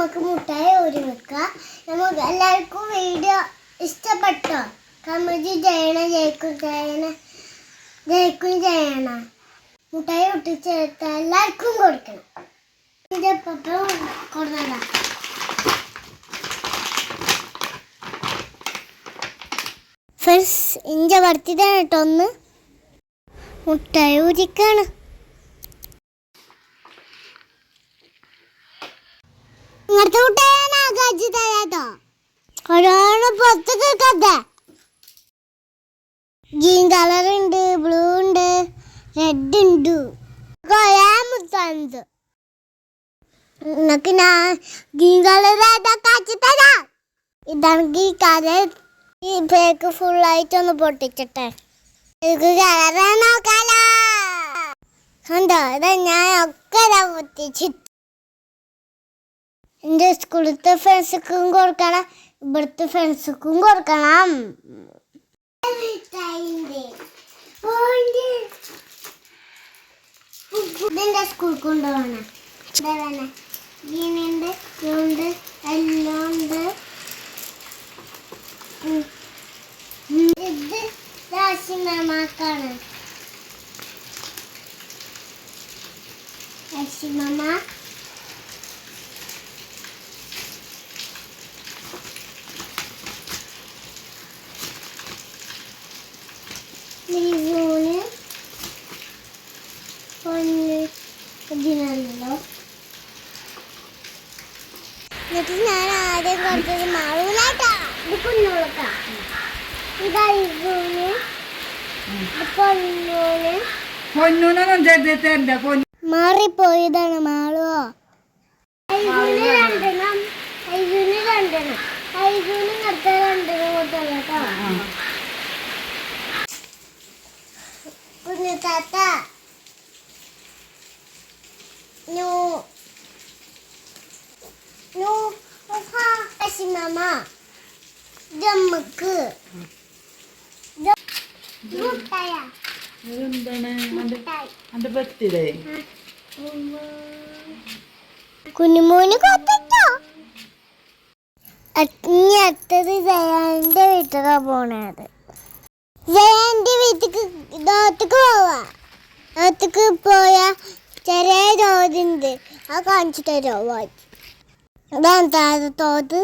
നമുക്ക് മുട്ടായി ഒരു വെക്കാം. നമുക്ക് എല്ലാവർക്കും വീഡിയോ ഇഷ്ടപ്പെട്ടോ? കമന്റ് ചെയ്യണം. ജയിക്കും ചെയ്യണം. മുട്ടായി ഒട്ടിച്ചെടുത്ത എല്ലാവർക്കും കൊടുക്കണം. ഇതൊപ്പം കൊടുന്നതാ. ഫസ്റ്റ് ഇഞ്ച വർത്തിതാണ് കേട്ടോ. ഒന്ന് മുട്ടായി ഊരിക്കാണ്. ഇങ്ങനത്തെ മുട്ടായാണ് ആകാശി തരാട്ടോ. ഒരാള് പുറത്ത് കേൾക്കാത്ത ഗ്രീൻ കളർ ഉണ്ട്, ബ്ലൂ ഉണ്ട്, റെഡ് ഉണ്ട്. കൊറേ മുട്ടാണ്. നിങ്ങക്ക് ഞാൻ ഗ്രീൻ കളർ കാച്ചി തരാം. ഇതാണെങ്കിൽ കഥ ഈ പേക്ക് ഫുള്ളായിട്ടൊന്ന് പൊട്ടിച്ചിട്ടെ. കളറ് നോക്കാലോ. കണ്ടോ? ഇതാ ഞാൻ ഒക്കെ പൊട്ടിച്ചിട്ട് എൻ്റെ സ്കൂളത്തെ ഫ്രണ്ട്സുക്കും കൊടുക്കണം, ഇവിടുത്തെ ഫ്രണ്ട്സുക്കും കൊടുക്കണം. ഇതെൻ്റെ സ്കൂൾ കൊണ്ടുപോകണം. ഗ്രീനുണ്ട്, ബ്ലൂണ്ട്, യെല്ലോ ഉണ്ട്. ഇത് രാശിമാമാക്കാണ്. രാശിമാമ ലിസൂന് പൊന്ന് ഇതിനാണല്ലോ. എന്നിട്ട് ഞാൻ ആദ്യം കൊടുത്തത് മാളൂലാട്ടാ. ഇത് കുഞ്ഞോളക്കാ. ഇതാ ലിസൂന്, പൊന്നൂന് മാറിപ്പോയതാണ് മാളുവോ. ഐസൂന് രണ്ടെണ്ണം, ഐസൂന് രണ്ടെണ്ണം, ഐസൂന് അടുത്ത രണ്ടെണ്ണം കൊടുത്തല്ലോ കേട്ടോ. കുഞ്ഞു താത്ത മാമ ജമ്മക്ക് കുഞ്ഞുമോന് കൊത്തോ. ഇനി അടുത്തത് ജയാന്റെ വീട്ടിലാ പോണത്. ജയാന്റെ വീട്ടിക്ക് ദോത്തേക്ക് പോവാ. ദോത്തേക്ക് പോയാ ചെറിയ തോതുണ്ട്. ആ കാണിച്ചു തരോ? അതാണ് താഴെ തോത്.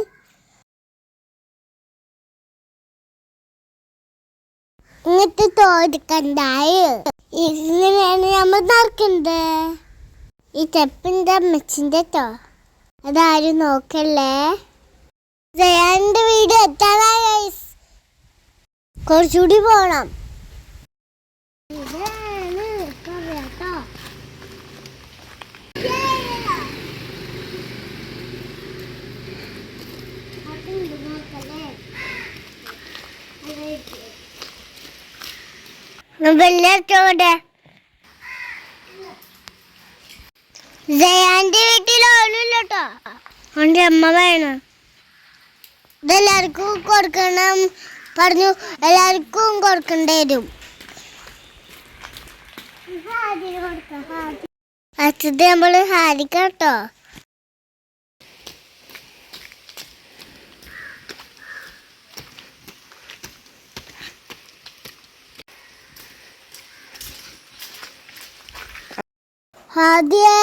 ഇങ്ങനത്തെ തോതിക്കണ്ടായി. ഇങ്ങനെയാണ് നമ്മൾ നടക്കുന്നത്. ഈ ചെപ്പിൻ്റെ അമ്മച്ചിൻ്റെ ട്ടോ. അതാരും നോക്കല്ലേ. ജയാന്റെ വീട് എത്താനായി ഗൈസ്. കുറച്ചുകൂടി പോണം. ഇതാണ് പറയാട്ടോ. വെള്ളത്തോടെ ജയാന്റെ വീട്ടിൽ ഓളില്ലോട്ടോ. അവൻ്റെ അമ്മ വേണം. ഇതെല്ലാവർക്കും കൊടുക്കണം പറഞ്ഞു. എല്ലാവർക്കും കൊടുക്കേണ്ടി വരും. അച്ഛത് നമ്മൾ ഹാരിക്കാട്ടോ. ഹാദിയേ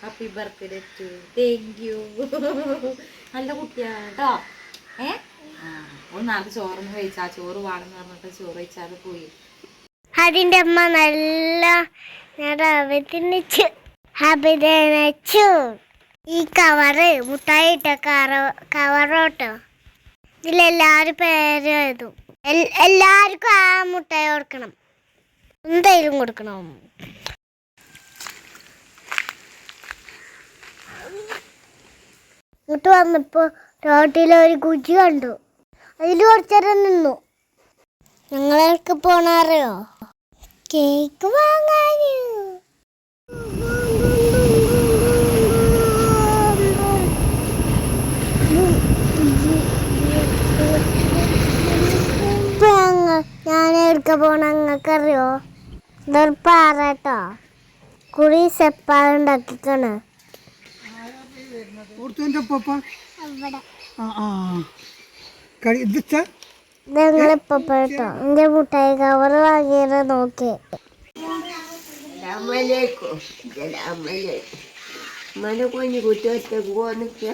happy birthday to. Thank you. നല്ല കുട്ടിയാട്ടോ. നാളെ ചോറൊന്ന് കഴിച്ചാ. ചോറ് വേണമെന്ന് പറഞ്ഞിട്ട് ചോറ് കഴിച്ചാൽ പോയി. അതിൻ്റെ അമ്മ നല്ല അഭിനയിച്ചു. ഈ കവറ് മുട്ടായി ഇട്ട കവറോട്ടോ. ഇതിലെല്ലാവരും പേര് എഴുതും. എല്ലാവർക്കും ആ മുട്ടായി കൊടുക്കണം. എന്തായാലും കൊടുക്കണം. ഇങ്ങോട്ട് വന്നപ്പോൾ റോട്ടിലൊരു കുജി കണ്ടു. അതിൽ കുറച്ചേരം നിന്നു. ഞങ്ങളൊക്കെ പോണറിയോ? കേക്ക് വാങ്ങാൻ. കാണിക്കാൻ പോണ നിങ്ങൾക്കറിയോ? ഇതൊരു പാറട്ടോ, കുറി സെപ്പാളുണ്ടാക്കിക്കാണ്. ഞങ്ങളിപ്പോ കേട്ടോ എന്റെ മുട്ടായി കവർ വാങ്ങിയത് നോക്കി. കുഞ്ഞു കുട്ടിയൊറ്റക്ക് പോന്നിട്ട്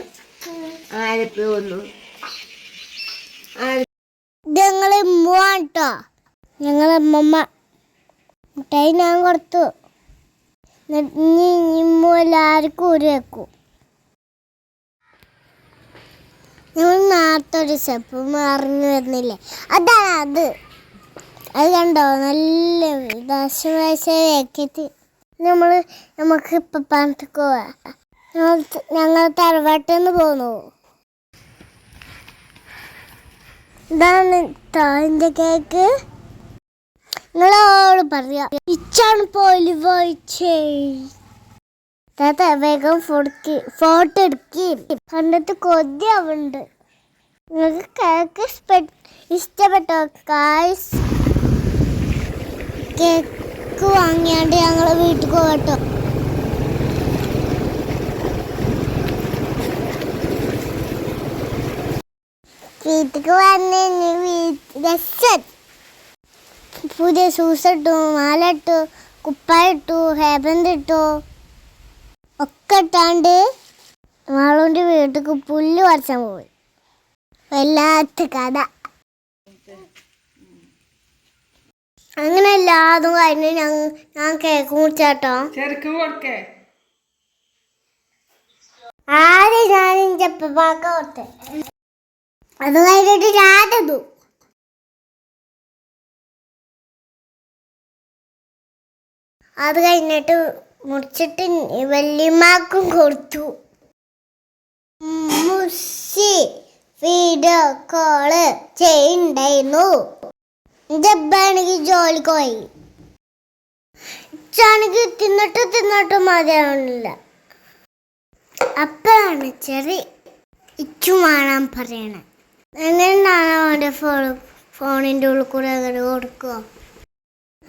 ആരപ്പോ വന്നു. ഞങ്ങള് ഇമ്മുവാട്ടോ, ഞങ്ങളമ്മമ്മ മുട്ടായി ഞാൻ കൊടുത്തു. ഇനി ഇമ്മു എല്ലാവർക്കും ഒരു വെക്കും. ഞങ്ങൾ നേരത്തൊരു സ്റ്റെപ്പ് മറിഞ്ഞു വരുന്നില്ലേ, അതാണ് അത്. അത് കണ്ടോ, നല്ല ദശവയസ്സാക്കിയിട്ട് നമുക്ക് ഇപ്പം പറഞ്ഞിട്ട് പോവാ. ഞങ്ങൾ തറവാട്ടിൽ നിന്ന് പോന്നു. ഇതാണ് എൻ്റെ കേക്ക്. നിങ്ങളോട് പറയാ, ഇച്ചാണ് പോയി വായിച്ചേ. വേഗം ഫോട്ടോ എടുക്കി, കണ്ടിട്ട് കൊതിയാവുന്നുണ്ട്. നിങ്ങൾക്ക് കേക്ക് ഇഷ്ടപ്പെട്ടോ ഗായ്സ്? കേക്ക് വാങ്ങിയാണ്ട് ഞങ്ങൾ വീട്ടിൽ പോകട്ടോ. വീട്ടിക്ക് വന്ന് രസം. പുതിയ ഷൂസ് ഇട്ടു, മാല ഇട്ടു, കുപ്പായ ഇട്ടു, ഹെയർ ബാൻഡ് ഇട്ടു, ഒക്കെ ഇട്ടാണ്ട് മാളുവിൻ്റെ വീട്ടിക്ക് പുല്ല് പറിച്ചാൻ പോയി. വല്ലാത്ത കഥ. അങ്ങനെ എല്ലാതും കഴിഞ്ഞ് ഞാൻ കേക്ക് മുറിച്ചാട്ടോ. ആദ്യം ഞാൻ ചെപ്പാക്ക കൊടുത്തെ, അത് കഴിഞ്ഞിട്ട് രാധതു. അത് കഴിഞ്ഞിട്ട് മുറിച്ചിട്ട് വല്യമ്മക്കും കൊടുത്തു. മുസ്സി വീഡിയോ കോള് ചെയ്യണ്ടായിരുന്നു. ജബ്ബാണെങ്കിൽ ജോലിക്ക് പോയി. ഇച്ചാണെങ്കിൽ തിന്നിട്ട് മതിയാവണില്ല. അപ്പോഴാണ് ചെറിയ ഇച്ചു കാണാൻ പറയണേ. എങ്ങനെയാണ് അവൻ്റെ ഫോണിൻ്റെ ഉള്ളിൽ കൂടെ അങ്ങനെ കൊടുക്കുക.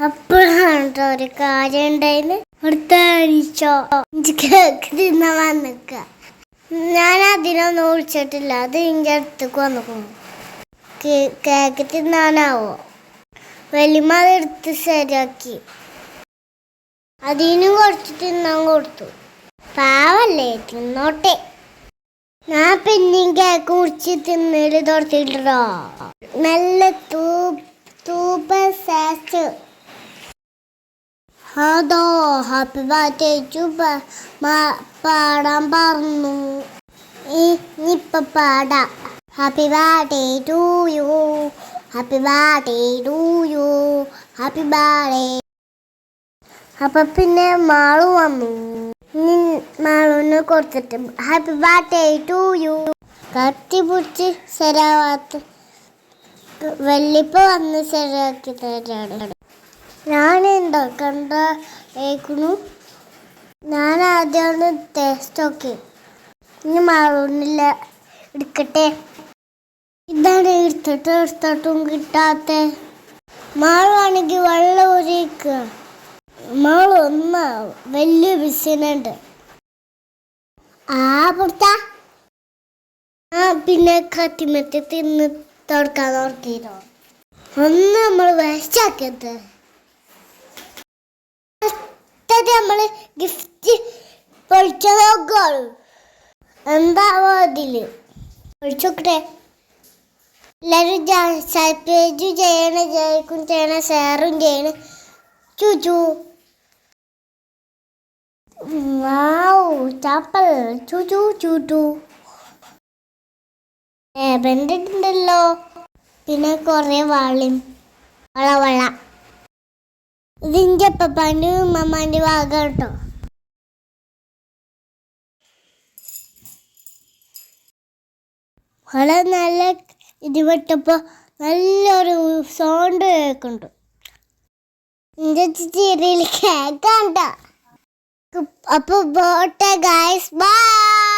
അപ്പോഴാണ് ഒരു കാര്യം ഉണ്ടായിരുന്നു. അടുത്ത ആഴ്ച കേക്ക് തിന്നാൻ വന്നിക്കുക. ഞാൻ അതിനൊന്നും വിളിച്ചിട്ടില്ല. അത് എൻ്റെ അടുത്തേക്ക് വന്നിക്കുന്നു. കേക്ക് തിന്നാനാവോ? വലിയമ്മ അതെടുത്ത് ശരിയാക്കി. അതിനും കുറച്ച് തിന്നാൻ കൊടുത്തു. പാവല്ലേ, തിന്നോട്ടെ. ഞാൻ പിന്നെയും കേക്ക് മുറിച്ച് തിന്നല് തുറത്തിട്ടോ. നല്ല സൂപ്പർ സാസ്. അതോ ഹാപ്പി ബർത്ത്ഡേ ടു പാടാൻ പറഞ്ഞു. ഇനിയിപ്പം പാടാം. Happy birthday to you, happy birthday to you, happy birthday. അപ്പം പിന്നെ മാളു വന്നു. ഇനി മാളുവിന് കൊടുത്തിട്ട് ഹാപ്പി ബർത്ത്ഡേ ടു യു. കത്തിപ്പിടിച്ച് ശരിയാവാത്ത വല്യപ്പ വന്ന് ശരിയാക്കി തരാണ്. ഞാൻ ഉണ്ടാക്കണ്ട കേൾക്കുന്നു. ഞാൻ ആദ്യമാണ് ടേസ്റ്റ് ഒക്കെ. ഇനി മാളൂന്നില്ല എടുക്കട്ടെ. ഇതാണ് എടുത്തിട്ടും കിട്ടാത്ത. മാളുവാണെങ്കിൽ വെള്ളം ഒരിക്കുക. മാള് ഒന്ന് വലിയ ബിസിനുണ്ട്. പുറത്ത പിന്നെ കത്തിമത്തി തിന്ന് തുറക്കാൻ നോക്കിയോ. ഒന്ന് നമ്മൾ വേസ്റ്റാക്കിയത്. നമ്മള് ഗിഫ്റ്റ് പൊളിച്ച നോക്കാളു. എന്താവോ അതില് പൊളിച്ചോക്കട്ടെ. എല്ലാവരും സബ്സ്ക്രൈബ് ചെയ്യണം, ജയിക്കും ചെയ്യണം, ഷെയറും ചെയ്യണം. ചൂച്ചു ചാപ്പൽ ചൂച്ചു ചൂട്ടു ബെൻഡിട്ടുണ്ടല്ലോ. പിന്നെ കുറെ വളയും വള. ഇതിൻ്റെ പപ്പാൻ്റെ ഉമ്മമാൻ്റെ ഭാഗം കേട്ടോ. വള നല്ല ഇടിപെട്ടപ്പോൾ നല്ലൊരു സൗണ്ട് കേൾക്കുന്നുണ്ട്. എൻ്റെ ചെറിയ കേക്കാണ്ട. അപ്പോൾ പോട്ടെ ഗൈസ്, ബൈ.